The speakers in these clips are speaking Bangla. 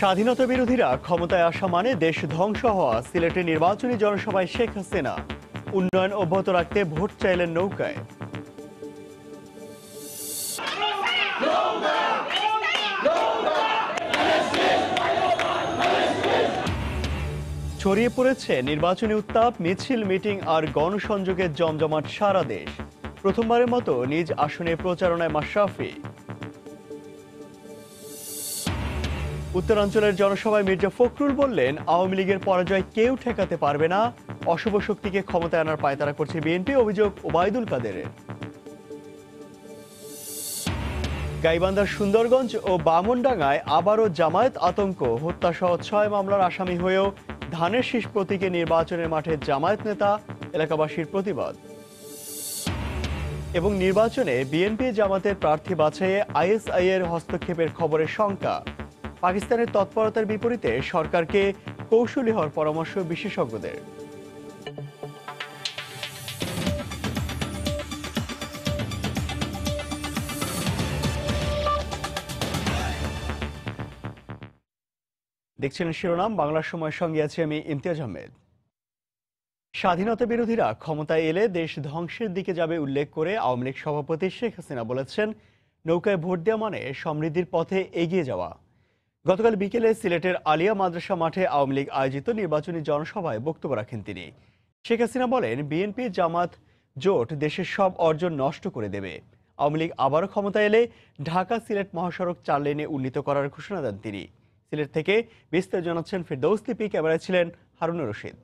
স্বাধীনতা বিরোধীরা ক্ষমতায় আসা মানে দেশ ধ্বংস হওয়া। সিলেটে নির্বাচনী জনসভায় শেখ হাসিনা উন্নয়ন অব্যাহত রাখতে ভোট চাইলেন নৌকায়। ছড়িয়ে পড়েছে নির্বাচনী উত্তাপ, মিছিল, মিটিং আর গণসংযোগের জমজমাট সারা দেশ। প্রথমবারের মতো নিজ আসনে প্রচারণায় মাশরাফি। উত্তরাঞ্চলের জনসভায় মির্জা ফখরুল বললেন, আওয়ামী লীগের পরাজয় কেউ ঠেকাতে পারবে না। অশুভ শক্তিকে ক্ষমতায় আনার পায়তারা করছে বিএনপি, অভিযোগ ওবায়দুল কাদেরের। গাইবান্ধার সুন্দরগঞ্জ ও বামনডাঙ্গায় আবারও জামায়াত আতঙ্ক। হত্যাসহ 6 মামলার আসামি হয়েও ধানের শীষ প্রতীকে নির্বাচনের মাঠে জামায়াত নেতা, এলাকাবাসীর প্রতিবাদ। এবং নির্বাচনে বিএনপি জামাতের প্রার্থী বাছাইয়ে আইএসআই-এর হস্তক্ষেপের খবরের শঙ্কা। পাকিস্তানের তৎপরতার বিপরীতে সরকারকে কৌশলী হওয়ার পরামর্শ বিশেষজ্ঞদের। দেখছেন শিরোনাম, বাংলার সময়ের সঙ্গে আছি আমি ইমতিয়াজ আহমেদ। স্বাধীনতা বিরোধীরা ক্ষমতায় এলে দেশ ধ্বংসের দিকে যাবে উল্লেখ করে আওয়ামী লীগ সভাপতি শেখ হাসিনা বলেছেন, নৌকায় ভোট দেওয়া মানে সমৃদ্ধির পথে এগিয়ে যাওয়া। গতকাল বিকেলে সিলেটের আলিয়া মাদ্রাসা মাঠে আওয়ামী লীগ আয়োজিত নির্বাচনী জনসভায় বক্তব্য রাখেন তিনি। শেখ হাসিনা বলেন, বিএনপি জামাত জোট দেশের সব অর্জন নষ্ট করে দেবে। আওয়ামী লীগ আবারও ক্ষমতায় এলে ঢাকা সিলেট মহাসড়ক 4 লেনে উন্নীত করার ঘোষণা দেন তিনি। সিলেট থেকে বিস্তারিত জানাচ্ছেন ফেরদৌস লিপি, ক্যামেরায় ছিলেন হারুনুর রশিদ।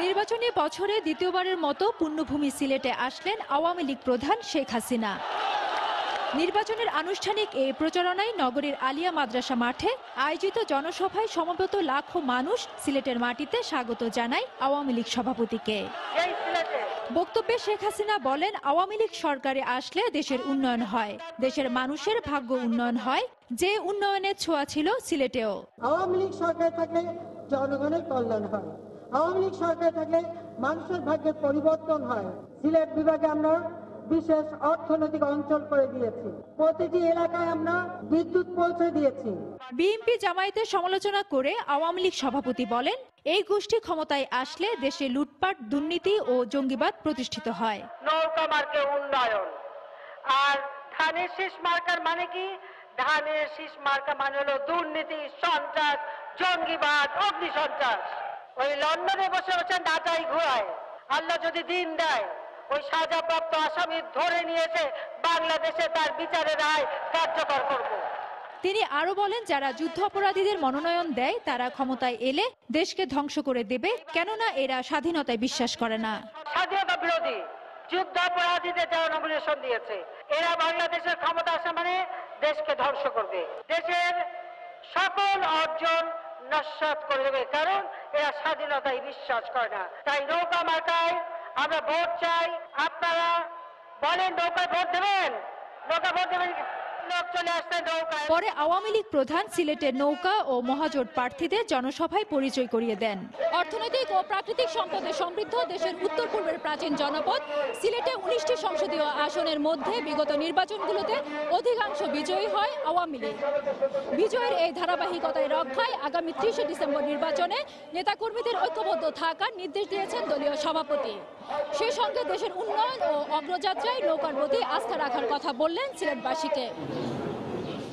নির্বাচনী বছরে দ্বিতীয়বারের মতো পুণ্যভূমি সিলেটে আসলেন আওয়ামী লীগ প্রধান শেখ হাসিনা। নির্বাচনের আনুষ্ঠানিক এই প্রচারণায় নগরীর আলিয়া মাদ্রাসা মাঠে আয়োজিত জনসভায় সমবেত লাখো মানুষ সিলেটের মাটিতে স্বাগত জানায় আওয়ামী লীগ সভাপতিকে। বক্তব্যে শেখ হাসিনা বলেন, আওয়ামী লীগ সরকারে আসলে দেশের উন্নয়ন হয়, দেশের মানুষের ভাগ্য উন্নয়ন হয়, যে উন্নয়নের ছোঁয়া ছিল সিলেটেও। আওয়ামী লীগ সরকার থাকলে জনগণের কল্যাণ হয়, আওয়ামী লীগ সরকার থাকলে মানুষের ভাগ্যের পরিবর্তন হয়। সিলেট বিভাগে আমরা বিশেষ অর্থনৈতিক অঞ্চল করে দিয়েছি, প্রতিটি এলাকায় আমরা বিদ্যুৎ পৌঁছে দিয়েছি। বিএনপি জামায়াতের সমালোচনা করে আওয়ামী লীগ সভাপতি বলেন, এই গোষ্ঠী ক্ষমতায় আসলে দেশে লুটপাট, দুর্নীতি ও জঙ্গিবাদ প্রতিষ্ঠিত হয়। নৌকা মার্কে উন্নয়ন আর ধানের শীষ মার্কার মানে কি? ধানের শীষ মার্কা মানে হলো দুর্নীতি, সন্ত্রাস, জঙ্গিবাদ, অগ্নিসন্ত্রাস। ওই লন্ডনে বসে বসে নাচাই ঘোরায়। আল্লাহ যদি দিন দেয়, ওই সাজাপ্রাপ্ত আসামি ধরে নিয়েছে বাংলাদেশে তার বিচারের রায় কার্যকর করব। তিনি আরো বলেন, যারা যুদ্ধ অপরাধীদের মনোনয়ন দেয় তারা ক্ষমতায় এলে দেশকে ধ্বংস করে দেবে, কেননা এরা স্বাধীনতায় বিশ্বাস করে না। স্বাধীনতা বিরোধী যুদ্ধ অপরাধীদের যারা নমিনেশন দিয়েছে, এরা বাংলাদেশের ক্ষমতা আসা মানে দেশকে ধ্বংস করবে, দেশের সকল অর্জন নস্যাৎ করে দেবে, কারণ এরা স্বাধীনতায় বিশ্বাস করে না। তাই নৌকা মার্কায় আমরা ভোট চাই। আপনারা বলেন নৌকায় ভোট দেবেন, নৌকা ভোট দেবেন। পরে আওয়ামী লীগ প্রধান সিলেটের নৌকা ও মহাজোট প্রার্থীদের জনসভায় পরিচয় করিয়ে দেন। অর্থনৈতিক ও প্রাকৃতিক সম্পদে সমৃদ্ধ দেশের উত্তর পূর্বের প্রাচীন জনপদ সিলেটে 19টি সংসদীয় আসনের মধ্যে বিগত নির্বাচনগুলোতে অধিকাংশ বিজয়ী হয় আওয়ামী লীগ। বিজয়ের এই ধারাবাহিকতায় রক্ষায় আগামী 30 ডিসেম্বর নির্বাচনে নেতাকর্মীদের ঐক্যবদ্ধ থাকার নির্দেশ দিয়েছেন দলীয় সভাপতি। সেই সঙ্গে দেশের উন্নয়ন ও অগ্রযাত্রায় নৌকার প্রতি আস্থা রাখার কথা বললেন সিলেটবাসীকে।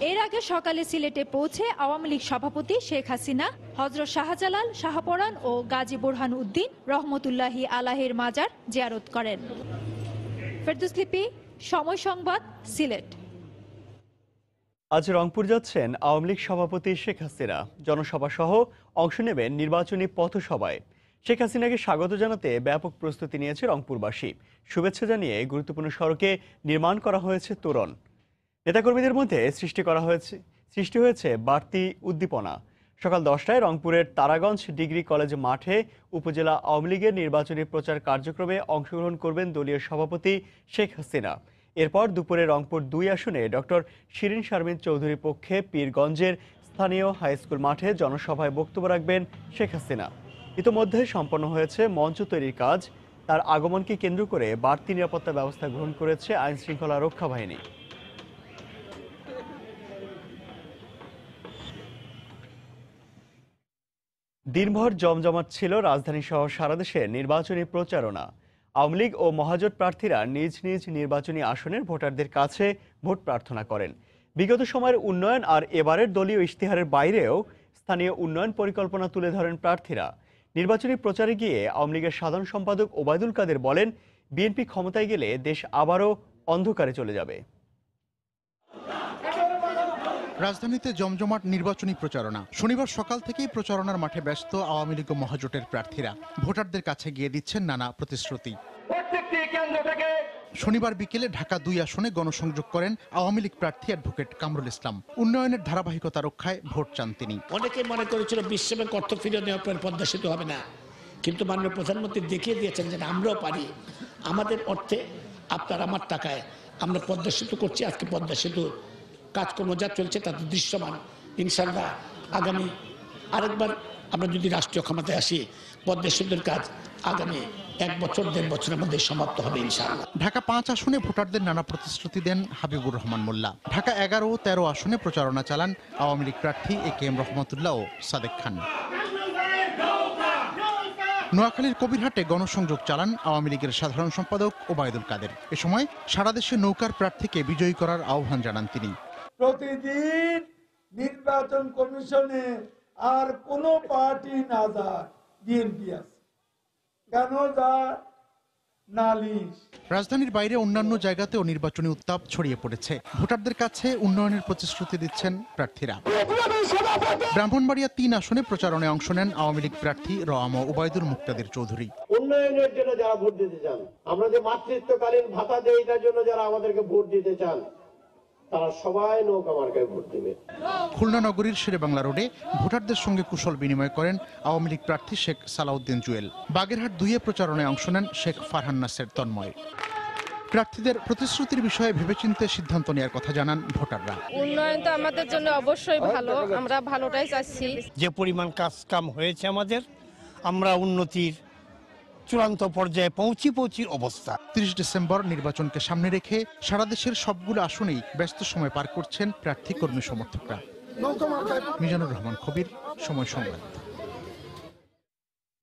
এর আগে সকালে সিলেটে পৌঁছে আওয়ামী লীগ সভাপতি শেখ হাসিনা হযরত শাহজালাল, শাহপরান ও গাজী বুরহান উদ্দিন রহমতুল্লাহি আলাইহির মাজার জিয়ারত করেন। ফেরদৌস লিপি, সময় সংবাদ, সিলেট। আজ রংপুর যাচ্ছেন আওয়ামী লীগ সভাপতি শেখ হাসিনা। জনসভা সহ অংশ নেবেন নির্বাচনী পথসভায়। শেখ হাসিনাকে স্বাগত জানাতে ব্যাপক প্রস্তুতি নিয়েছে রংপুরবাসী। শুভেচ্ছা জানিয়ে গুরুত্বপূর্ণ সড়কে নির্মাণ করা হয়েছে তোরণ। নেতাকর্মীদের মধ্যে সৃষ্টি হয়েছে বাড়তি উদ্দীপনা। সকাল 10টায় রংপুরের তারাগঞ্জ ডিগ্রি কলেজ মাঠে উপজেলা আওয়ামী লীগের নির্বাচনী প্রচার কার্যক্রমে অংশগ্রহণ করবেন দলীয় সভাপতি শেখ হাসিনা। এরপর দুপুরে রংপুর 2 আসনে ডক্টর শিরিন শারমিন চৌধুরীর পক্ষে পীরগঞ্জের স্থানীয় হাইস্কুল মাঠে জনসভায় বক্তব্য রাখবেন শেখ হাসিনা। ইতোমধ্যে সম্পন্ন হয়েছে মঞ্চ তৈরির কাজ। তার আগমনকে কেন্দ্র করে বাড়তি নিরাপত্তা ব্যবস্থা গ্রহণ করেছে আইন শৃঙ্খলা রক্ষা বাহিনী। দিনভর জমজমাট ছিল রাজধানী সহ সারা দেশে নির্বাচনী প্রচারণা। আওয়ামী লীগ ও মহাজোট প্রার্থীরা নিজ নিজ নির্বাচনী আসনের ভোটারদের কাছে ভোট প্রার্থনা করেন। বিগত সময়ের উন্নয়ন আর এবারের দলীয় ইশতেহারের বাইরেও স্থানীয় উন্নয়ন পরিকল্পনা তুলে ধরেন প্রার্থীরা। নির্বাচনী প্রচারে গিয়ে আওয়ামী লীগের সাধারণ সম্পাদক ওবায়দুল কাদের বলেন, বিএনপি ক্ষমতায় গেলে দেশ আবারও অন্ধকারে চলে যাবে। রাজধানীতে জমজমাট নির্বাচনী প্রচারণা। শনিবার সকাল থেকেই প্রচারণার মাঠে ব্যস্ত আওয়ামী লীগ ও মহাজোটের প্রার্থীরা। ভোটারদের কাছে গিয়ে দিচ্ছেন নানা প্রতিশ্রুতি। শনিবার বিকেলে ঢাকা ২ আসনে গণসংযোগ করেন আওয়ামী লীগ প্রার্থী অ্যাডভোকেট কামরুল ইসলাম। উন্নয়নের ধারাবাহিকতা রক্ষায় ভোট চান তিনি। অনেকে মনে করেছিল বিশ্বব্যাংক অর্থ ফিরিয়ে নেওয়ার পর পদ্মা সেতু হবে না, কিন্তু মাননীয় প্রধানমন্ত্রী দেখিয়ে দিয়েছেন যে আমরাও পারি, আমাদের অর্থে আপনার আমার টাকায় আমরা পদ্মা সেতু করছি। আজকে পদ্মা সেতু কাজকর্ম যা চলছে তাতে দৃশ্যমান। ইনশাআল্লাহ আগামী আরেকবার আমরা যদি রাষ্ট্রীয় ক্ষমতায় আসি, পদ্মা সেতুর কাজ আগামী 1 বছর 1.5 বছরের মধ্যে সমাপ্ত হবে ইনশাআল্লাহ। ঢাকা 5 আসনে ভোটারদের নানা প্রতিশ্রুতি দেন হাবিবুর রহমান মোল্লা। ঢাকা 11 ও 13 আসনে প্রচারণা চালান আওয়ামী লীগ প্রার্থী একেএম রহমতুল্লাহ ও সাদেক খান। নোয়াখালীর কবিরহাটে গণসংযোগ চালান আওয়ামী লীগের সাধারণ সম্পাদক ওবায়দুল কাদের। এ সময় সারা দেশে নৌকার প্রার্থীকে বিজয়ী করার আহ্বান জানান তিনি। প্রতিদিন নির্বাচন কমিশনে আর কোন পার্টি না যায়, বিএনপি আছে কেন যায়? নালিশ। রাজধানীর বাইরে অন্যান্য জায়গাতেও নির্বাচনী উত্তাপ ছড়িয়ে পড়েছে। ভোটারদের কাছে উন্নয়নের প্রতিশ্রুতি দিচ্ছেন প্রার্থীরা। ব্রাহ্মণবাড়িয়া 3 আসনে প্রচারণায় অংশ নেন আওয়ামী লীগ প্রার্থী রম ওবায়দুল মুক্তাদির চৌধুরী। উন্নয়নের জন্য যারা ভোট দিতে চান, আমরা যে মাতৃত্বকালীন ভাতা দেই এটার জন্য যারা আমাদেরকে ভোট দিতে চান, তারা সবাই নৌকা মার্কায় ভোট দিবে। খুলনা নগরীর শেরেবাংলা রোডে ভোটারদের সঙ্গে কুশল বিনিময় করেন আওয়ামী লীগ প্রার্থী শেখ সালাউদ্দিন জুয়েল। বাগেরহাট 2-এ প্রচারণায় অংশ নেন শেখ ফারহান নাসের তন্ময়। প্রার্থীদের প্রতিশ্রুতির বিষয়ে ভেবেচিন্তে সিদ্ধান্ত নেওয়ার কথা জানান ভোটাররা। উন্নয়ন তো আমাদের জন্য অবশ্যই ভালো, আমরা ভালোটাই চাচ্ছি। যে পরিমাণ কাজ হয়েছে আমাদের, আমরা উন্নতির চূড়ান্ত পর্যায়ে পৌঁছি অবস্থা। 30 ডিসেম্বর নির্বাচনকে সামনে রেখে সারা দেশের সবগুলো আসনেই ব্যস্ত সময় পার করছেন প্রার্থী কর্মী সমর্থকরা। মিজানুর রহমান কবির, সময় সংবাদ।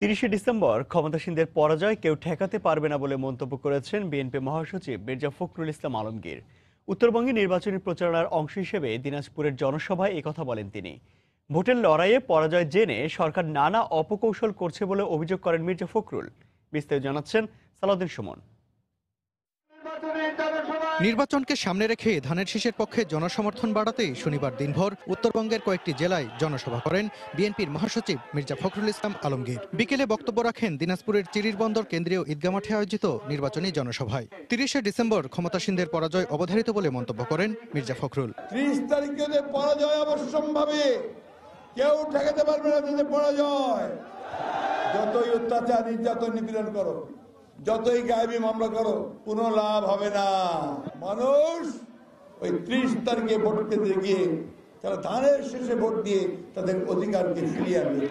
30 ডিসেম্বর ক্ষমতাসীনদের পরাজয় কেউ ঠেকাতে পারবে না বলে মন্তব্য করেছেন বিএনপি মহাসচিব মির্জা ফখরুল ইসলাম আলমগীর। উত্তরবঙ্গে নির্বাচনী প্রচারণার অংশ হিসেবে দিনাজপুরের জনসভায় একথা বলেন তিনি। ভোটের লড়াইয়ে পরাজয় জেনে সরকার নানা অপকৌশল করছে বলে অভিযোগ করেন মির্জা ফখরুল। বিস্তারিত জানাচ্ছেন সালাউদ্দিন সুমন। নির্বাচনকে সামনে রেখে ধানের শীষের পক্ষে জনসমর্থন বাড়াতে শনিবার দিনভর উত্তরবঙ্গের কয়েকটি জেলায় জনসভা করেন বিএনপির মহাসচিব মির্জা ফখরুল ইসলাম আলমগীর। বিকেলে বক্তব্য রাখেন দিনাজপুরের চিরিরবন্দর কেন্দ্রীয় ঈদগাহ মাঠে আয়োজিত নির্বাচনী জনসভায়। 30 ডিসেম্বর ক্ষমতাসীনদের পরাজয় অবধারিত বলে মন্তব্য করেন মির্জা ফখরুল। 30 তারিখে পরাজয় অবশ্যম্ভাবী, কেউ ঠেকাতে পারবে না। যদি পরাজয়, যতই অত্যাচার নির্যাতন নিপীড়ন করো, যতই গায়েবী মামলা করো, কোনো লাভ হবে না। মানুষ ওই 30 তারিখে ভোট কেন্দ্রে গিয়ে তারা ধানের শেষে ভোট দিয়ে তাদের অধিকারকে ফিরিয়ে আনবে।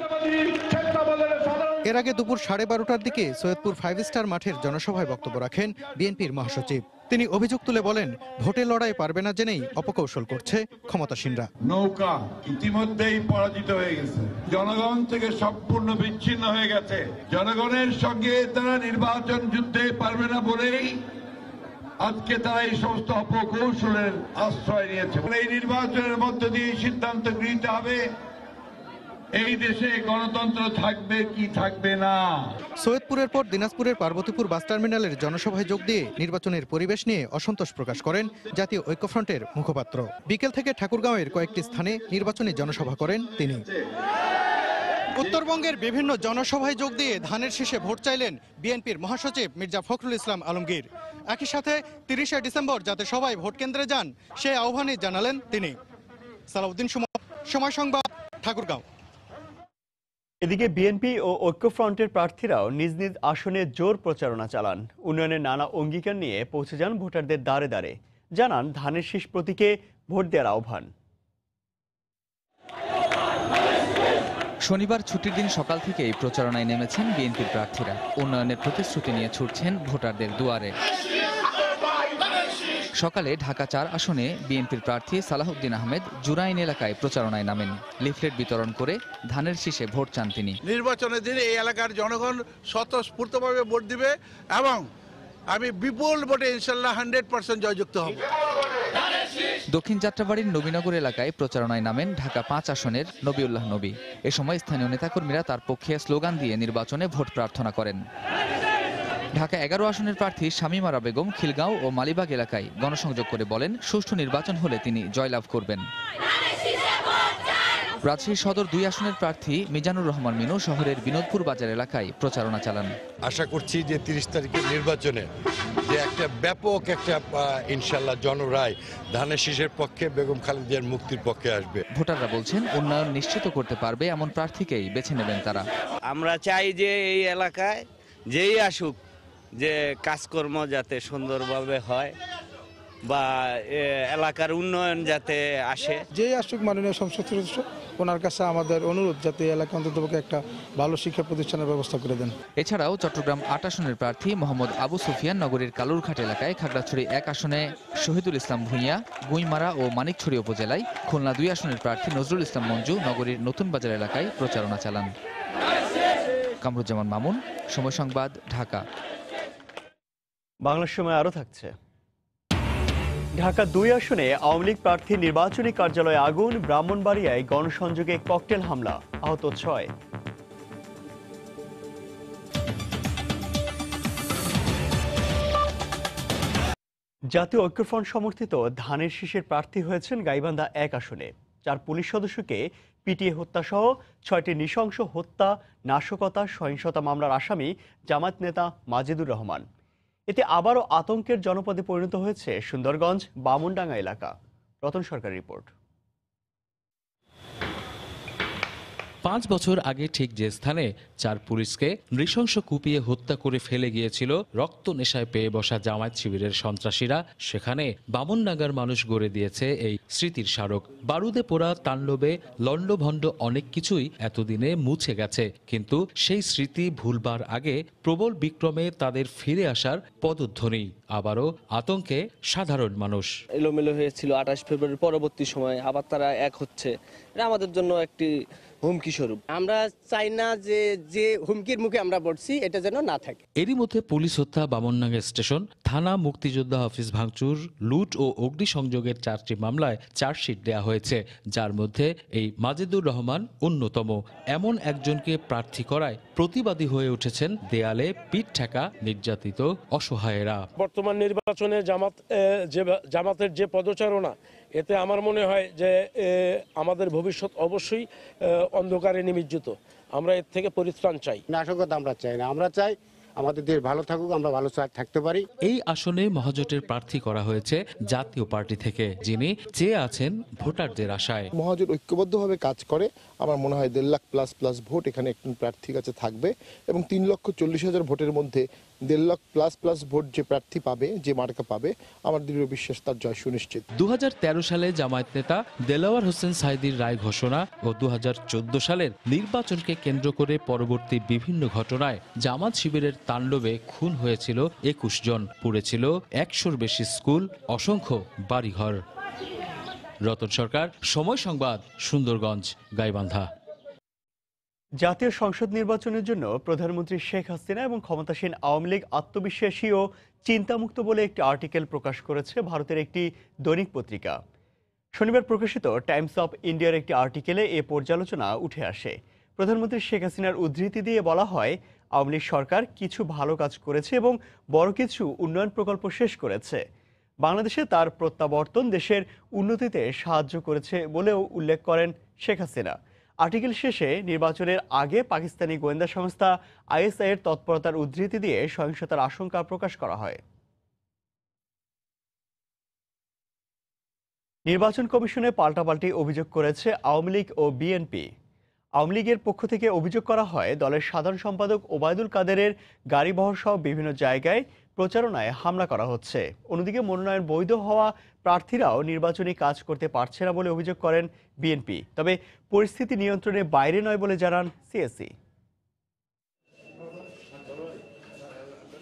এর আগে দুপুর 12:30টার দিকে সৈয়দপুর 5 স্টার মাঠের জনসভায় বক্তব্য রাখেন বিএনপির মহাসচিব। তিনি অভিযোগ তুলে বলেন, ভোটে লড়াই পারবে না জেনেই অপকৌশল করছে ক্ষমতাসীনরা। নৌকা ইতিমধ্যেই পরাজিত হয়ে গেছে, জনগণ থেকে সম্পূর্ণ বিচ্ছিন্ন হয়ে গেছে। জনগণের সঙ্গে তারা নির্বাচন যুদ্ধে পারবে না বলেই আজকে তারা এই সমস্ত অপকৌশলের আশ্রয় নিয়েছে। এই নির্বাচনের মধ্য দিয়ে সিদ্ধান্ত গৃহীত হবে এই দেশে গণতন্ত্র থাকবে কি থাকবে না। সৈয়দপুরের পর দিনাজপুরের পার্বতীপুর বাস টার্মিনালের জনসভায় যোগ দিয়ে নির্বাচনের পরিবেশ নিয়ে অসন্তোষ প্রকাশ করেন জাতীয় ঐক্যফ্রন্টের মুখপাত্র। বিকেল থেকে ঠাকুরগাঁওয়ের কয়েকটি স্থানে নির্বাচনী জনসভা করেন তিনি। উত্তরবঙ্গের বিভিন্ন জনসভায় যোগ দিয়ে ধানের শীষে ভোট চাইলেন বিএনপির মহাসচিব মির্জা ফখরুল ইসলাম আলমগীর। একই সাথে 30 ডিসেম্বর যাতে সবাই ভোট কেন্দ্রে যান সে আহ্বানই জানালেন তিনি। সালাউদ্দিন সুমন, সময় সংবাদ, ঠাকুরগাঁও। এদিকে বিএনপি ও ঐক্যফ্রন্টের প্রার্থীরাও নিজ নিজ আসনে জোর প্রচারণা চালান। উন্নয়নের নানা অঙ্গীকার নিয়ে পৌঁছে যান ভোটারদের দ্বারে দ্বারে। জানান ধানের শীষ প্রতীকে ভোট দেওয়ার আহ্বান। শনিবার ছুটির দিন সকাল থেকেই প্রচারণায় নেমেছেন বিএনপির প্রার্থীরা। উন্নয়নের প্রতিশ্রুতি নিয়ে ছুটছেন ভোটারদের দুয়ারে। সকালে ঢাকা ৪ আসনে বিএনপির প্রার্থী সালাহউদ্দিন আহমেদ জুরাইন এলাকায় প্রচারণায় নামেন। লিফলেট বিতরণ করে ধানের শীষে ভোট চান তিনি। নির্বাচনের দিনে এই এলাকার জনগণ স্বতঃস্ফূর্তভাবে ভোট দিবে এবং আমি বিপুল ভোটে ইনশাল্লাহ 100% জয়যুক্ত হব। দক্ষিণ যাত্রাবাড়ির নবীনগর এলাকায় প্রচারণায় নামেন ঢাকা ৫ আসনের নবিউল্লাহ নবী। এ সময় স্থানীয় নেতাকর্মীরা তার পক্ষে স্লোগান দিয়ে নির্বাচনে ভোট প্রার্থনা করেন। ঢাকা ১১ আসনের প্রার্থী শামীমা আরা বেগম খিলগাঁও ও মালিবাগ এলাকায় গণসংযোগ করে বলেন, সুষ্ঠু নির্বাচন হলে তিনি জয়লাভ করবেন। রাজশাহী সদর ২ আসনের প্রার্থী মিজানুর রহমান মিনু শহরের বিনোদপুর বাজার এলাকায় প্রচারণা চালান। আশা করছি যে ৩০ তারিখের নির্বাচনে যে একটা ব্যাপক একটা ইনশাল্লাহ জনরায় ধানের শীষের পক্ষে, বেগম খালেদার মুক্তির পক্ষে আসবে। ভোটাররা বলছেন উন্নয়ন নিশ্চিত করতে পারবে এমন প্রার্থীকেই বেছে নেবেন তারা। আমরা চাই যে এই এলাকায় যেই আসুক যে কাজকর্ম যাতে সুন্দরভাবে হয় বা এলাকার উন্নয়ন যাতে আসে। যেই আসুক মাননীয় সংসদ সদস্য, ওনার কাছে আমাদের অনুরোধ যাতে এলাকা অন্ততপক্ষে একটা ভালো শিক্ষা প্রতিষ্ঠানের ব্যবস্থা করে দেন। এছাড়াও চট্টগ্রাম ৮ আসনের প্রার্থী মোহাম্মদ আবু সুফিয়ান নগরীর কালুরঘাট এলাকায়, খাগড়াছড়ি ১ আসনে শহীদুল ইসলাম ভূঁইয়া গুইমারা ও মানিকছড়ি উপজেলায়, খুলনা ২ আসনের প্রার্থী নজরুল ইসলাম মঞ্জু নগরীর নতুন বাজার এলাকায় প্রচারণা চালান। কামরুজ্জামান মামুন, সময় সংবাদ, ঢাকা। বাংলার সময় আরও থাকছে। ঢাকা ২ আসনে আওয়ামী লীগ প্রার্থী নির্বাচনী কার্যালয়ে আগুন, ব্রাহ্মণবাড়িয়ায় গণসংযোগে ককটেল হামলা, আহত ৬। জাতীয় ঐক্যফ্রন্ট সমর্থিত ধানের শীষের প্রার্থী হয়েছেন গাইবান্ধা ১ আসনে। ৪ পুলিশ সদস্যকে পিটিয়ে হত্যাসহ ৬টি নৃশংস হত্যা, নাশকতা, সহিংসতা মামলার আসামি জামায়াত নেতা মাজেদুর রহমান। এতে আবারও আতঙ্কের জনপদে পরিণত হয়েছে সুন্দরগঞ্জ বামুনডাঙ্গা এলাকা। রতন সরকারের রিপোর্ট। ৫ বছর আগে ঠিক যে স্থানে ৪ পুলিশকে নৃশংস কুপিয়ে হত্যা করে ফেলে গিয়েছিল রক্ত নেশায় পেয়ে বসা জামায়াত শিবিরের সন্ত্রাসীরা, সেখানে বামনডাঙ্গার মানুষ গড়ে দিয়েছে এই স্মৃতির স্মারক। বারুদে পোড়া তাণ্ডবে লণ্ডভণ্ড অনেক কিছুই এতদিনে মুছে গেছে, কিন্তু সেই স্মৃতি ভুলবার আগে প্রবল বিক্রমে তাদের ফিরে আসার পদধ্বনি। আবারও আতঙ্কে সাধারণ মানুষ। এলোমেলো হয়েছিল ২৮ ফেব্রুয়ারির পরবর্তী সময় আবার তারা এক হচ্ছে, এটা আমাদের জন্য একটি হুমকি স্বরূপ। আমরা চাই না যে হুমকির মুখে আমরা পড়ছি এটা যেন না থাকে। এরই মধ্যে পুলিশ হত্যা, বামনডাঙ্গা স্টেশন, থানা, মুক্তিযোদ্ধা অফিস ভাঙচুর, লুট ও অগ্নিসংযোগের 4টি মামলায় চার্জশিট দেওয়া হয়েছে, যার মধ্যে এই মাজেদুর রহমান অন্যতম। এমন একজনকে প্রার্থী করায় প্রতিবাদী হয়ে উঠেছেন দেয়ালে পিঠ ঠেকা নির্যাতিত অসহায়েরা। বর্তমান নির্বাচনে জামাতের যে পদচারণা, এতে আমার মনে হয় যে আমাদের ভবিষ্যৎ অবশ্যই অন্ধকারে নিমজ্জিত। আমরা এর থেকে পরিত্রাণ চাই। নাশকতা আমরা চাই না, আমরা চাই আমাদের দেশ ভালো থাকুক, আমরা ভালো থাকতে পারি। এই আসনে মহাজোটের প্রার্থী করা হয়েছে জাতীয় পার্টি থেকে, যিনি চেয়ে আছেন ভোটারদের আশায়। মহাজোট ঐক্যবদ্ধভাবে কাজ করে, আমার মনে হয় 1.5 লাখ প্লাস ভোট এখানে একজন প্রার্থীর কাছে থাকবে এবং 3,40,000 ভোটের মধ্যে 1.5 লাখ প্লাস ভোট যে প্রার্থী পাবে, যে মার্কা পাবে, আমার দৃঢ় বিশ্বাস তার জয় সুনিশ্চিত। 2013 সালে জামায়াত নেতা দেলাওয়ার হোসেন সাইদির রায় ঘোষণা ও 2014 সালের নির্বাচনকে কেন্দ্র করে পরবর্তী বিভিন্ন ঘটনায় জামাত শিবিরের তাণ্ডবে খুন হয়েছিল 21 জন, পুড়েছিল 100-র বেশি স্কুল, অসংখ্য বাড়িঘর। রতন সরকার, সময় সংবাদ, সুন্দরগঞ্জ, গাইবান্ধা। জাতীয় সংসদ নির্বাচনের জন্য প্রধানমন্ত্রী শেখ হাসিনা এবং ক্ষমতাসীন আওয়ামী লীগ আত্মবিশ্বাসী ও চিন্তামুক্ত বলে একটি আর্টিকেল প্রকাশ করেছে ভারতের একটি দৈনিক পত্রিকা। শনিবার প্রকাশিত টাইমস অফ ইন্ডিয়ার একটি আর্টিকেলে এ পর্যালোচনা উঠে আসে। প্রধানমন্ত্রী শেখ হাসিনার উদ্ধৃতি দিয়ে বলা হয়, আওয়ামী লীগ সরকার কিছু ভালো কাজ করেছে এবং বড় কিছু উন্নয়ন প্রকল্প শেষ করেছে। বাংলাদেশে তার প্রত্যাবর্তন দেশের উন্নতিতে সাহায্য করেছে বলেও উল্লেখ করেন শেখ হাসিনা। আর্টিকেল শেষে নির্বাচনের আগে পাকিস্তানি গোয়েন্দা সংস্থা আইএসআই এর তৎপরতার উদ্ধৃতি দিয়ে সহিংসতার আশঙ্কা প্রকাশ করা হয়। নির্বাচন কমিশনে পাল্টাপাল্টি অভিযোগ করেছে আওয়ামী লীগ ও বিএনপি। আওয়ামী লীগের পক্ষ থেকে অভিযোগ করা হয়, দলের সাধারণ সম্পাদক ওবায়দুল কাদেরের গাড়িবহর সহ বিভিন্ন জায়গায় প্রচারণায় হামলা করা হচ্ছে। অন্যদিকে মনোনয়ন বৈধ হওয়া প্রার্থীরাও নির্বাচনী কাজ করতে পারছে না বলে অভিযোগ করেন বিএনপি। তবে পরিস্থিতি নিয়ন্ত্রণের বাইরে নয় বলে জানান সিএসি।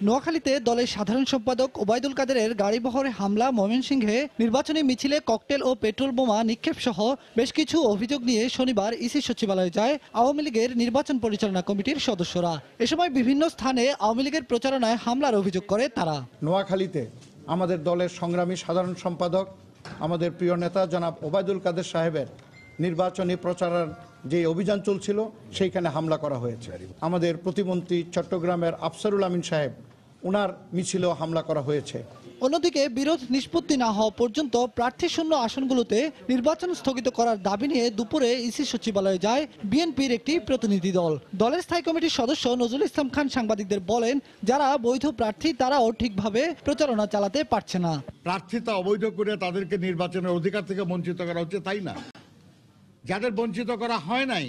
নোয়াখালীতে দলের সাধারণ সম্পাদক ওবায়দুল কাদেরের গাড়িবহরে হামলা, ময়মনসিংহে নির্বাচনী মিছিলে ককটেল ও পেট্রোল বোমা নিক্ষেপ সহ বেশ কিছু অভিযোগ নিয়ে শনিবার ইসি সচিবালয়ে যায় আওয়ামী লীগের নির্বাচন পরিচালনা কমিটির সদস্যরা। এ সময় বিভিন্ন স্থানে আওয়ামী লীগের প্রচারণায় হামলার অভিযোগ করে তারা। নোয়াখালীতে আমাদের দলের সংগ্রামী সাধারণ সম্পাদক আমাদের প্রিয় নেতা জনাব ওবায়দুল কাদের সাহেবের নির্বাচনী প্রচারের যে অভিযান চলছিল সেইখানে হামলা করা হয়েছে। আমাদের প্রতিমন্ত্রী চট্টগ্রামের আফসারুল আমিন সাহেব ওনার মিছিলেও হামলা করা হয়েছে। অন্যদিকে বিরোধ নিষ্পত্তি না হওয়া পর্যন্ত প্রার্থী শূন্য আসনগুলোতে নির্বাচন স্থগিত করার দাবি নিয়ে দুপুরে ইসি সচিবালয়ে যায় বিএনপির একটি প্রতিনিধি দল। দলের স্থায়ী কমিটির সদস্য নজরুল ইসলাম খান সাংবাদিকদের বলেন, যারা বৈধ প্রার্থী তারাও ঠিকভাবে প্রচারণা চালাতে পারছে না। প্রার্থীতা অবৈধ করে তাদেরকে নির্বাচনের অধিকার থেকে বঞ্চিত করা হচ্ছে, তাই না? যাদের বঞ্চিত করা হয় নাই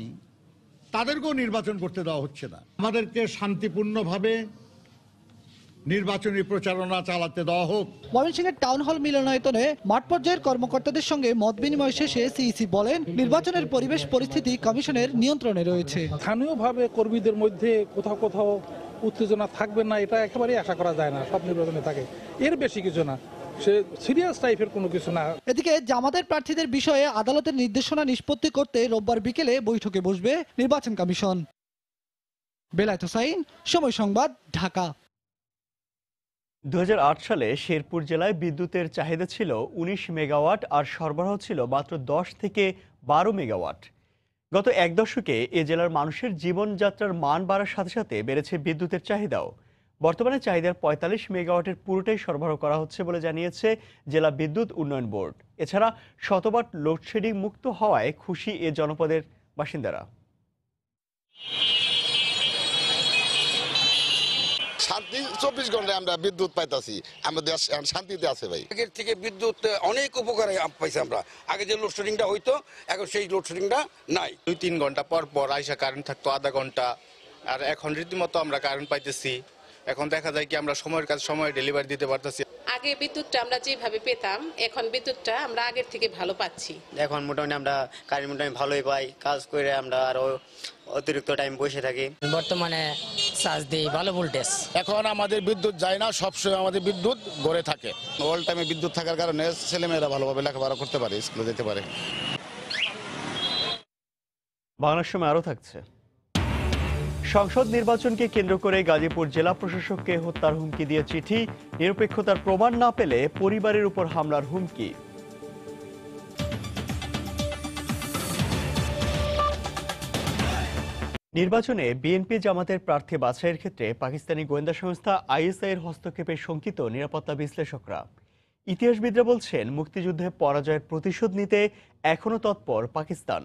তাদেরকেও নির্বাচন করতে দেওয়া হচ্ছে না। আমাদেরকে শান্তিপূর্ণভাবে নির্বাচনী প্রচারণা চালাতে দেওয়া হোক। ময়মনসিংহের টাউন হল মিলনায়তনে মাঠ পর্যায়ের কর্মকর্তাদের সঙ্গে মত বিনিময় শেষে সিইসি বলেন, নির্বাচনের পরিবেশ পরিস্থিতি কমিশনের নিয়ন্ত্রণে রয়েছে। স্থানীয়ভাবে কর্মীদের মধ্যে কোথাও কোথাও উত্তেজনা থাকবে না, এটা একেবারেই আশা করা যায় না। সব নির্বাচনে থাকে, এর বেশি কিছু না, সে সিরিয়াস টাইপের কোনো কিছু না। এদিকে জামাতের প্রার্থীদের বিষয়ে আদালতের নির্দেশনা নিষ্পত্তি করতে রোববার বিকেলে বৈঠকে বসবে নির্বাচন কমিশন। বেলায়েত হোসাইন, সময় সংবাদ, ঢাকা। 2008 সালে শেরপুর জেলায় বিদ্যুতের চাহিদা ছিল 19 মেগাওয়াট আর সরবরাহ ছিল মাত্র 10 থেকে 12 মেগাওয়াট। গত এক দশকে এ জেলার মানুষের জীবনযাত্রার মান বাড়ার সাথে সাথে বেড়েছে বিদ্যুতের চাহিদাও। বর্তমানে চাহিদার 45 মেগাওয়াটের পুরোটাই সরবরাহ করা হচ্ছে বলে জানিয়েছে জেলা বিদ্যুৎ উন্নয়ন বোর্ড। এছাড়া শতবার লোডশেডিং মুক্ত হওয়ায় খুশি এ জনপদের বাসিন্দারা। শান্তি 24 ঘন্টায় আমরা বিদ্যুৎ পাইতাছি, আমাদের শান্তিতে আছে ভাই। আগের থেকে বিদ্যুৎ অনেক উপকারে পাইছি আমরা। আগে যে লোডশেডিংটা হইতো এখন সেই লোডশেডিংটা নাই। 2-3 ঘন্টা পর পর আইসা কারেন্ট থাকতো আধা ঘন্টা, আর এখন রীতিমতো আমরা কারেন্ট পাইতেছি। এখন দেখা যায় কি আমরা সময়ের কাজ সময় ডেলিভারি দিতে পারতেছি। আগে বিদ্যুৎটা আমরা যেভাবে পেতাম এখন বিদ্যুৎটা আমরা আগের থেকে ভালো পাচ্ছি। এখন মোটামুটি আমরা কারেন্ট মোটামুটি ভালোই পাই, কাজ করে আমরা আরো অতিরিক্ত টাইম বসে থাকি। বর্তমানে চার্জ দিই ভালো ভোল্টেজ। এখন আমাদের বিদ্যুৎ যায় না, সবসময় আমাদের বিদ্যুৎ গড়ে থাকে। অল টাইমে বিদ্যুৎ থাকার কারণে ছেলেমেয়েরা ভালোভাবে লেখাপড়া করতে পারে, স্কুলে যেতে পারে। বাংলার সময় আরও থাকছে। সংসদ নির্বাচনকে কেন্দ্র করে গাজীপুর জেলা প্রশাসককে হত্যার হুমকি দিয়ে চিঠি, নিরপেক্ষতার প্রমাণ না পেলে পরিবারের উপর হামলার হুমকি। নির্বাচনে বিএনপি জামাতের প্রার্থী বাছাইয়ের ক্ষেত্রে পাকিস্তানি গোয়েন্দা সংস্থা আইএসআই এর হস্তক্ষেপে শঙ্কিত নিরাপত্তা বিশ্লেষকরা। ইতিহাসবিদরা বলছেন, মুক্তিযুদ্ধে পরাজয়ের প্রতিশোধ নিতে এখনও তৎপর পাকিস্তান।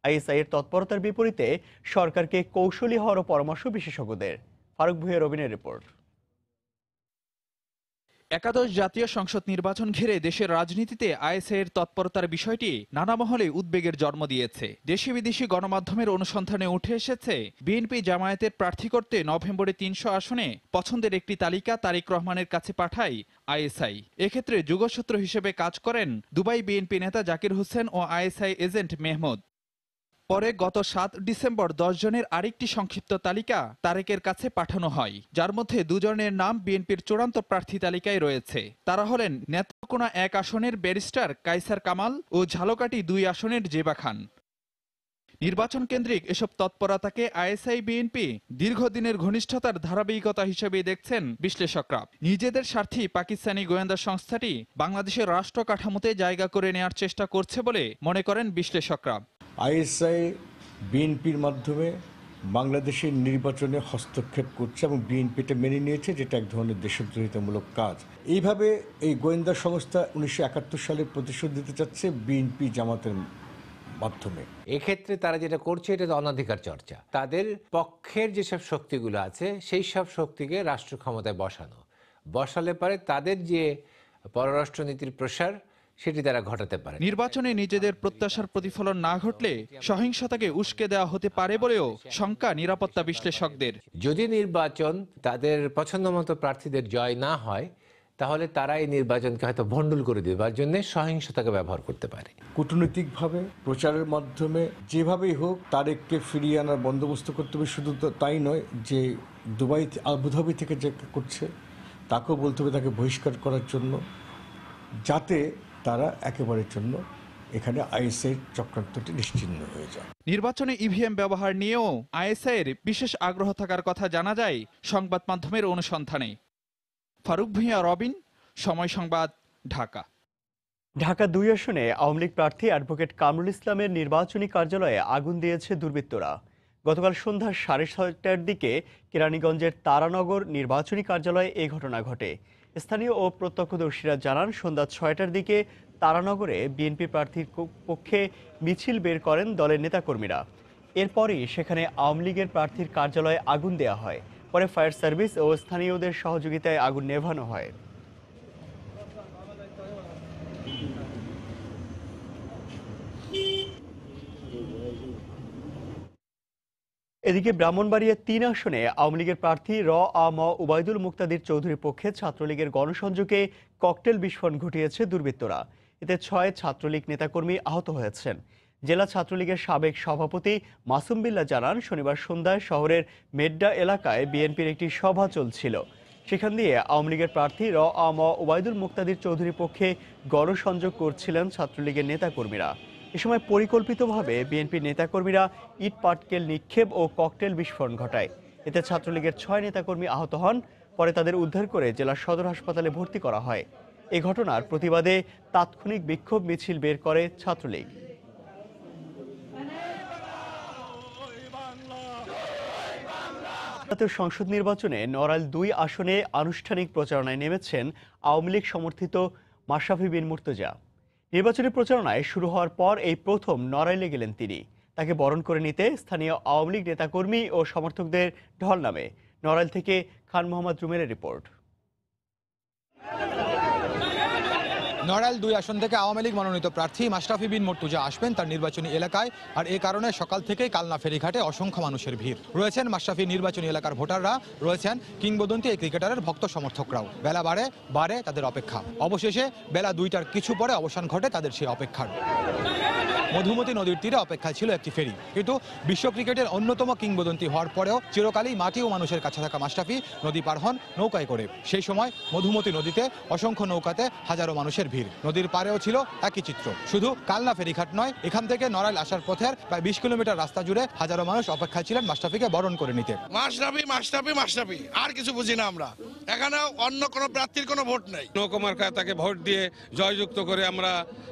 আইএসআই এর তৎপরতার বিপরীতে সরকারকে কৌশলী হওয়ারও পরামর্শ বিশেষজ্ঞদের। ফারুক ভুঁইয়া রবিনের রিপোর্ট। একাদশ জাতীয় সংসদ নির্বাচন ঘিরে দেশের রাজনীতিতে আইএসআই এর তৎপরতার বিষয়টি নানা মহলে উদ্বেগের জন্ম দিয়েছে। দেশি বিদেশি গণমাধ্যমের অনুসন্ধানে উঠে এসেছে, বিএনপি জামায়াতের প্রার্থী করতে নভেম্বরে 300 আসনে পছন্দের একটি তালিকা তারেক রহমানের কাছে পাঠায় আইএসআই। এক্ষেত্রে যোগসূত্র হিসেবে কাজ করেন দুবাই বিএনপি নেতা জাকির হোসেন ও আইএসআই এজেন্ট মেহমুদ। পরে গত 7 ডিসেম্বর 10 জনের আরেকটি সংক্ষিপ্ত তালিকা তারেকের কাছে পাঠানো হয়, যার মধ্যে 2 জনের নাম বিএনপির চূড়ান্ত প্রার্থী তালিকায় রয়েছে। তারা হলেন নেত্রকোনা 1 আসনের ব্যারিস্টার কায়সার কামাল ও ঝালকাঠি 2 আসনের জেবা খান। নির্বাচন কেন্দ্রিক এসব তৎপরতাকে আইএসআই বিএনপি দীর্ঘদিনের ঘনিষ্ঠতার ধারাবাহিকতা হিসেবে দেখছেন বিশ্লেষকরা। নিজেদের স্বার্থেই পাকিস্তানি গোয়েন্দা সংস্থাটি বাংলাদেশের রাষ্ট্র কাঠামোতে জায়গা করে নেওয়ার চেষ্টা করছে বলে মনে করেন বিশ্লেষকরা। আইএসআই বিএনপির মাধ্যমে বাংলাদেশের নির্বাচনে হস্তক্ষেপ করছে এবং বিএনপিটা মেনে নিয়েছে, যেটা এক ধরনের দেশদ্রোহিতামূলক কাজ। এইভাবে এই গোয়েন্দা সংস্থা 1971 সালের প্রতিশোধ দিতে চাচ্ছে বিএনপি জামাতের মাধ্যমে। এক্ষেত্রে তারা যেটা করছে এটা অনধিকার চর্চা। তাদের পক্ষের যেসব শক্তিগুলো আছে সেই সব শক্তিকে রাষ্ট্র ক্ষমতায় বসালে পারে তাদের যে পররাষ্ট্রনীতির প্রসার সেটি তারা ঘটাতে পারে। নির্বাচনে নিজেদের প্রত্যাশার প্রতিফলন না ঘটলে সহিংসতাকে উস্কে দেওয়া হতে পারে বলেও শঙ্কা নিরাপত্তা বিশ্লেষকদের। যদি নির্বাচন তাদের পছন্দমতো প্রার্থীদের জয় না হয় তাহলে তারা এই নির্বাচনকে হয়তো ভণ্ডুল করে দেবার জন্য সহিংসতাকে ব্যবহার করতে পারে। কূটনৈতিকভাবে প্রচারের মাধ্যমে যেভাবেই হোক তারেককে ফিরিয়ে আনার বন্দোবস্ত করতে হবে। শুধু তো তাই নয়, যে দুবাই আবুধাবি থেকে যে করছে তাকেও বলতে হবে তাকে বহিষ্কার করার জন্য, যাতে তারা একেবারের জন্য এখানে আইএসআইয়ের চক্রান্তটি নিশ্চিহ্ন হয়ে যায়। নির্বাচনে ইভিএম ব্যবহার নিয়েও আইএসআইয়ের বিশেষ আগ্রহ থাকার কথা জানা যায় সংবাদ মাধ্যমের অনুসন্ধানে। ফারুক ভূঁইয়া, রবিন, সময় সংবাদ, ঢাকা। ঢাকা 2 আসনে আওয়ামী লীগ প্রার্থী অ্যাডভোকেট কামরুল ইসলামের নির্বাচনী কার্যালয়ে আগুন দিয়েছে দুর্বৃত্তরা। গতকাল সন্ধ্যা 6:30টার দিকে কেরানীগঞ্জের তারানগর নির্বাচনী কার্যালয়ে এই ঘটনা ঘটে। স্থানীয় ও প্রত্যক্ষদর্শীরা জানান, সন্ধ্যা 6টার দিকে তারানগরে বিএনপি প্রার্থীর পক্ষে মিছিল বের করেন দলের নেতাকর্মীরা। এরপরই সেখানে আওয়ামী লীগের প্রার্থীর কার্যালয়ে আগুন দেওয়া হয়। পরে ফায়ার সার্ভিস ও স্থানীয়দের সহযোগিতায় আগুন নেভানো হয়। এদিকে ব্রাহ্মণবাড়িয়া 3 আসনে আওয়ামী লীগের প্রার্থী র.আ.ম. উবাইদুল মুক্তাদির চৌধুরীর পক্ষে ছাত্রলীগের গণসংযোগে ককটেল বিস্ফোরণ ঘটিয়েছে দুর্বৃত্তরা। এতে 6 ছাত্রলীগ নেতাকর্মী আহত হয়েছেন। জেলা ছাত্রলীগের সাবেক সভাপতি মাসুম বিল্লাহ জানান, শনিবার সন্ধ্যায় শহরের মেড্ডা এলাকায় বিএনপির একটি সভা চলছিল। সেখান দিয়ে আওয়ামী লীগের প্রার্থী র.আ.ম. উবাইদুল মুক্তাদির চৌধুরীর পক্ষে গণসংযোগ করছিলেন ছাত্রলীগের নেতাকর্মীরা। এ সময় পরিকল্পিতভাবে বিএনপির নেতাকর্মীরা ইট পাটকেল নিক্ষেপ ও ককটেল বিস্ফোরণ ঘটায়। এতে ছাত্রলীগের 6 নেতাকর্মী আহত হন। পরে তাদের উদ্ধার করে জেলা সদর হাসপাতালে ভর্তি করা হয়। এই ঘটনার প্রতিবাদে তাৎক্ষণিক বিক্ষোভ মিছিল বের করে ছাত্রলীগ। জাতীয় সংসদ নির্বাচনে নড়াইল 2 আসনে আনুষ্ঠানিক প্রচারণায় নেমেছেন আওয়ামী লীগ সমর্থিত মাশরাফি বিন মুর্তজা। নির্বাচনী প্রচারণায় শুরু হওয়ার পর এই প্রথম নড়াইলে গেলেন তিনি। তাকে বরণ করে নিতে স্থানীয় আওয়ামী লীগ নেতাকর্মী ও সমর্থকদের ঢল নামে। নড়াইল থেকে খান মোহাম্মদ রুমেলের রিপোর্ট। নড়াইল 2 আসন থেকে আওয়ামী লীগ মনোনীত প্রার্থী মাশরাফি বিন মুর্তজা আসবেন তার নির্বাচনী এলাকায়। আর এই কারণে সকাল থেকেই কালনা ফেরিঘাটে অসংখ্য মানুষের ভিড়। রয়েছেন মাশরাফি নির্বাচনী এলাকার ভোটাররা, রয়েছেন কিংবদন্তি এই ক্রিকেটারের ভক্ত সমর্থকরাও। বেলা বাড়ে তাদের অপেক্ষা। অবশেষে বেলা 2টার কিছু পরে অবসান ঘটে তাদের সেই অপেক্ষার। মধুমতি নদীর তীরে অপেক্ষায় ছিল একটি ফেরি, কিন্তু বিশ্ব ক্রিকেটের অন্যতম কিংবদন্তি হওয়ার পরেও চিরকালই মাটি ও মানুষের কাছে থাকা মাশরাফি নদী পার হন নৌকায় করে। সেই সময় মধুমতি নদীতে অসংখ্য নৌকাতে হাজারো মানুষের ভিড়। নদীর পারেও ছিল একই চিত্র। শুধু কালনা ফেরিঘাট নয়, এখান থেকে নড়াইল আসার পথের প্রায় 20 কিলোমিটার রাস্তা জুড়ে হাজারো মানুষ অপেক্ষায় ছিলেন মাশরাফিকে বরণ করে নিতে। মাশরাফি আর কিছু বুঝি না আমরা। এখানে অন্য কোনো প্রার্থীর কোনো ভোট নেই। নৌকা মার্কায় তাকে ভোট দিয়ে জয়যুক্ত করে আমরা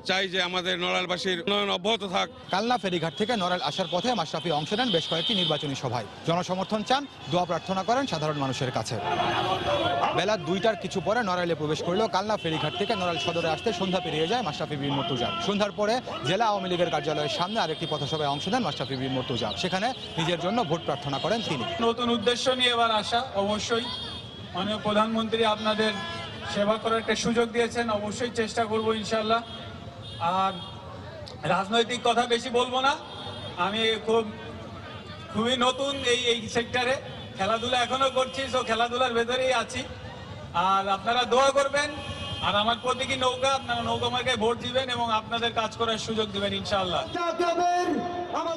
চাই যে আমাদের নড়াইলবাসীর উন্নয়ন অব্যাহত থাক। কালনা ফেরিঘাট থেকে নড়াইল আসার পথে মাশরাফি অংশ নেন বেশ কয়েকটি নির্বাচনী সভায়। জনসমর্থন চান, দোয়া প্রার্থনা করেন সাধারণ মানুষের কাছে। বেলা 2টার কিছু পরে নড়াইলে প্রবেশ করলেও কালনা ফেরিঘাট থেকে নড়াইল সদরে আসতে সন্ধ্যা পেরিয়ে যায় মাশরাফি বিন মুর্তজা। সন্ধ্যার পরে জেলা আওয়ামী লীগের কার্যালয়ের সামনে আরেকটি পথসভায় অংশ নেন মাশরাফি বিন মুর্তজা। সেখানে নিজের জন্য ভোট প্রার্থনা করেন তিনি। নতুন উদ্দেশ্য নিয়ে এবার আসা, অবশ্যই মাননীয় প্রধানমন্ত্রী আপনাদের সেবা করার একটা সুযোগ দিয়েছেন, অবশ্যই চেষ্টা করব ইনশাল্লাহ। আর রাজনৈতিক কথা বেশি বলবো না, আমি খুবই নতুন এই সেক্টরে, খেলাধুলা এখনো করছি, তো খেলাধুলার ভেতরেই আছি। আর আপনারা দোয়া করবেন, আর আমার প্রতীকী নৌকা, আপনারা নৌকা মার্কায় ভোট দিবেন এবং আপনাদের কাজ করার সুযোগ দিবেন ইনশাআল্লাহ।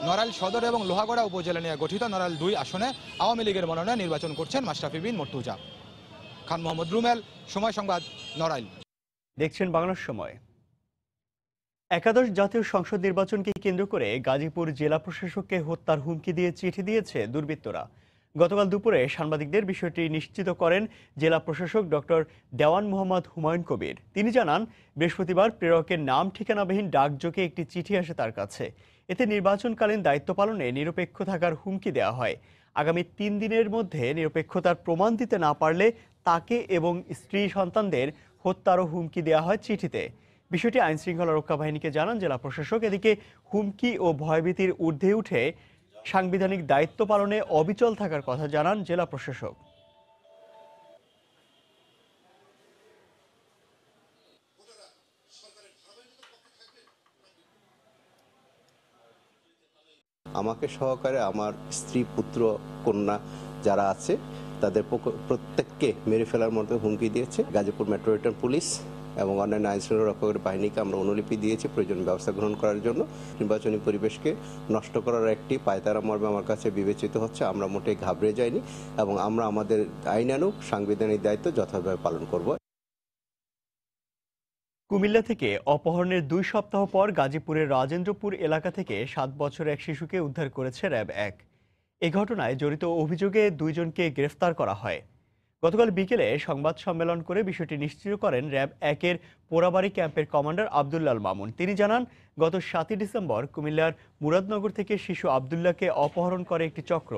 নড়াইল সদর এবং লোহাগড়া উপজেলা নিয়ে গঠিত নড়াইল 2 আসনে আওয়ামী লীগের মনোনয়নে নির্বাচন করছেন মাশরাফি বিন মুর্তজা। খান মোহাম্মদ রুমেল, সময় সংবাদ, নড়াইল। দেখছেন বাংলার সময়। একাদশ জাতীয় সংসদ নির্বাচনকে কেন্দ্র করে গাজীপুর জেলা প্রশাসককে হত্যার হুমকি দিয়ে চিঠি দিয়েছে দুর্বৃত্তরা। গতকাল দুপুরে সাংবাদিকদের বিষয়টি নিশ্চিত করেন জেলা প্রশাসক ডক্টর দেওয়ান মোহাম্মদ হুমায়ুন কবির। তিনি জানান, বৃহস্পতিবার প্রেরকের নাম ঠিকানাবিহীন ডাকযোগে একটি চিঠি আসে তার কাছে। এতে নির্বাচনকালীন দায়িত্ব পালনে নিরপেক্ষ থাকার হুমকি দেওয়া হয়। আগামী 3 দিনের মধ্যে নিরপেক্ষতার প্রমাণ দিতে না পারলে তাকে এবং স্ত্রী সন্তানদের হত্যারও হুমকি দেওয়া হয় চিঠিতে। বিষয়টি আইনশৃঙ্খলা রক্ষা বাহিনীকে জানান জেলা প্রশাসক। এদিকে হুমকি ও ভয়ভীতির ঊর্ধ্বে উঠে সাংবিধানিক দায়িত্ব পালনে অবিচল থাকার কথা জানান জেলা প্রশাসক। আমাকে সহকারে আমার স্ত্রী, পুত্র, কন্যা যারা আছে তাদের প্রত্যেককে মেরে ফেলার মধ্যে হুমকি দিয়েছে। গাজীপুর মেট্রোপলিটন পুলিশ এবং অন্যান্য আইনশৃঙ্খলা রক্ষাকারী বাহিনীকে আমরা অনুলিপি দিয়েছি প্রয়োজন ব্যবস্থা গ্রহণ করার জন্য। নির্বাচনী পরিবেশকে নষ্ট করার একটি পায়তারা মর্মে আমার কাছে বিবেচিত হচ্ছে। আমরা মোটেই ঘাবড়ে যাইনি এবং আমরা আমাদের আইনানুগ সাংবিধানিক দায়িত্ব যথাযথভাবে পালন করব। কুমিল্লা থেকে অপহরণের 2 সপ্তাহ পর গাজীপুরের রাজেন্দ্রপুর এলাকা থেকে 7 বছরের এক শিশুকে উদ্ধার করেছে র্যাব 1। এই ঘটনায় জড়িত অভিযোগে 2 জনকে গ্রেফতার করা হয়। গতকাল বিকেলে সংবাদ সম্মেলন করে বিষয়টি নিশ্চিত করেন র্যাব 1-এর পোড়াবাড়ি ক্যাম্পের কমান্ডার আব্দুল্লাল মামুন। তিনি জানান, গত 7 ডিসেম্বর কুমিল্লার মুরাদনগর থেকে শিশু আব্দুল্লাহকে অপহরণ করে একটি চক্র।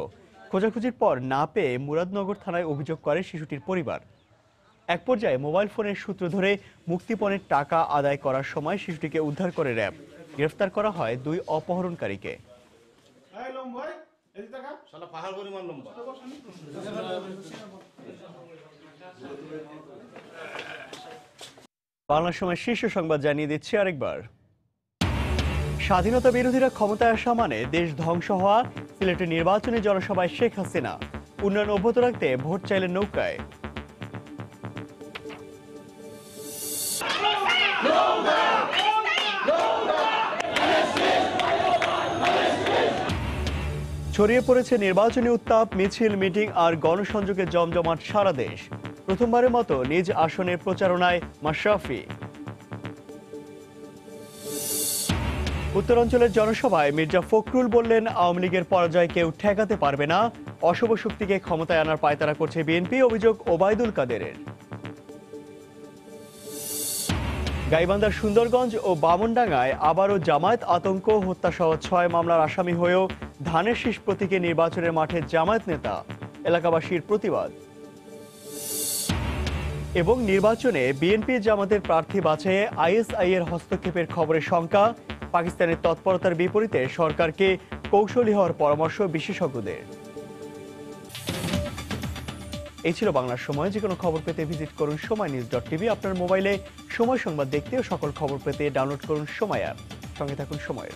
খোঁজাখুঁজির পর না পেয়ে মুরাদনগর থানায় অভিযোগ করে শিশুটির পরিবার। এক পর্যায়ে মোবাইল ফোনের সূত্র ধরে মুক্তিপণের টাকা আদায় করার সময় শিশুটিকে উদ্ধার করে র্যাব। গ্রেফতার করা হয় 2 অপহরণকারীকে। বাংলা সময় শীর্ষ সংবাদ জানিয়ে দিচ্ছি আরেকবার। স্বাধীনতা বিরোধীরা ক্ষমতায় আসা মানে দেশ ধ্বংস হওয়া। সিলেটের নির্বাচনী জনসভায় শেখ হাসিনা উন্নয়ন অব্যাহত রাখতে ভোট চাইলেন নৌকায়। ছড়িয়ে পড়েছে নির্বাচনী উত্তাপ, মিছিল, মিটিং আর গণসংযোগে জমজমাট সারা দেশ। প্রথমবারের মতো নিজ আসনের প্রচারণায় মাশরাফি। উত্তরাঞ্চলের জনসভায় মির্জা ফখরুল বললেন, আওয়ামী লীগের পরাজয় কেউ ঠেকাতে পারবে না। অশুভ শক্তিকে ক্ষমতায় আনার পায়তারা করছে বিএনপি, অভিযোগ ওবায়দুল কাদেরের। গাইবান্ধার সুন্দরগঞ্জ ও বামনডাঙ্গায় আবারও জামায়াত আতঙ্ক, হত্যাসহ 6 মামলার আসামি হয়েও ধানের শীষ প্রতীকে নির্বাচনের মাঠে জামায়াত নেতা, এলাকাবাসীর প্রতিবাদ। এবং নির্বাচনে বিএনপি জামাতের প্রার্থী বাছাইয়ে আইএসআই-এর হস্তক্ষেপের খবরের শঙ্কা। পাকিস্তানের তৎপরতার বিপরীতে সরকারকে কৌশলী হওয়ার পরামর্শ বিশেষজ্ঞদের। এই ছিল বাংলার সময়। যে কোনো খবর পেতে ভিজিট করুন সময়নিউজ.টিভি। আপনার মোবাইলে সময় সংবাদ দেখতে ও সকল খবর পেতে ডাউনলোড করুন সময় অ্যাপ। সঙ্গে থাকুন সময়ের।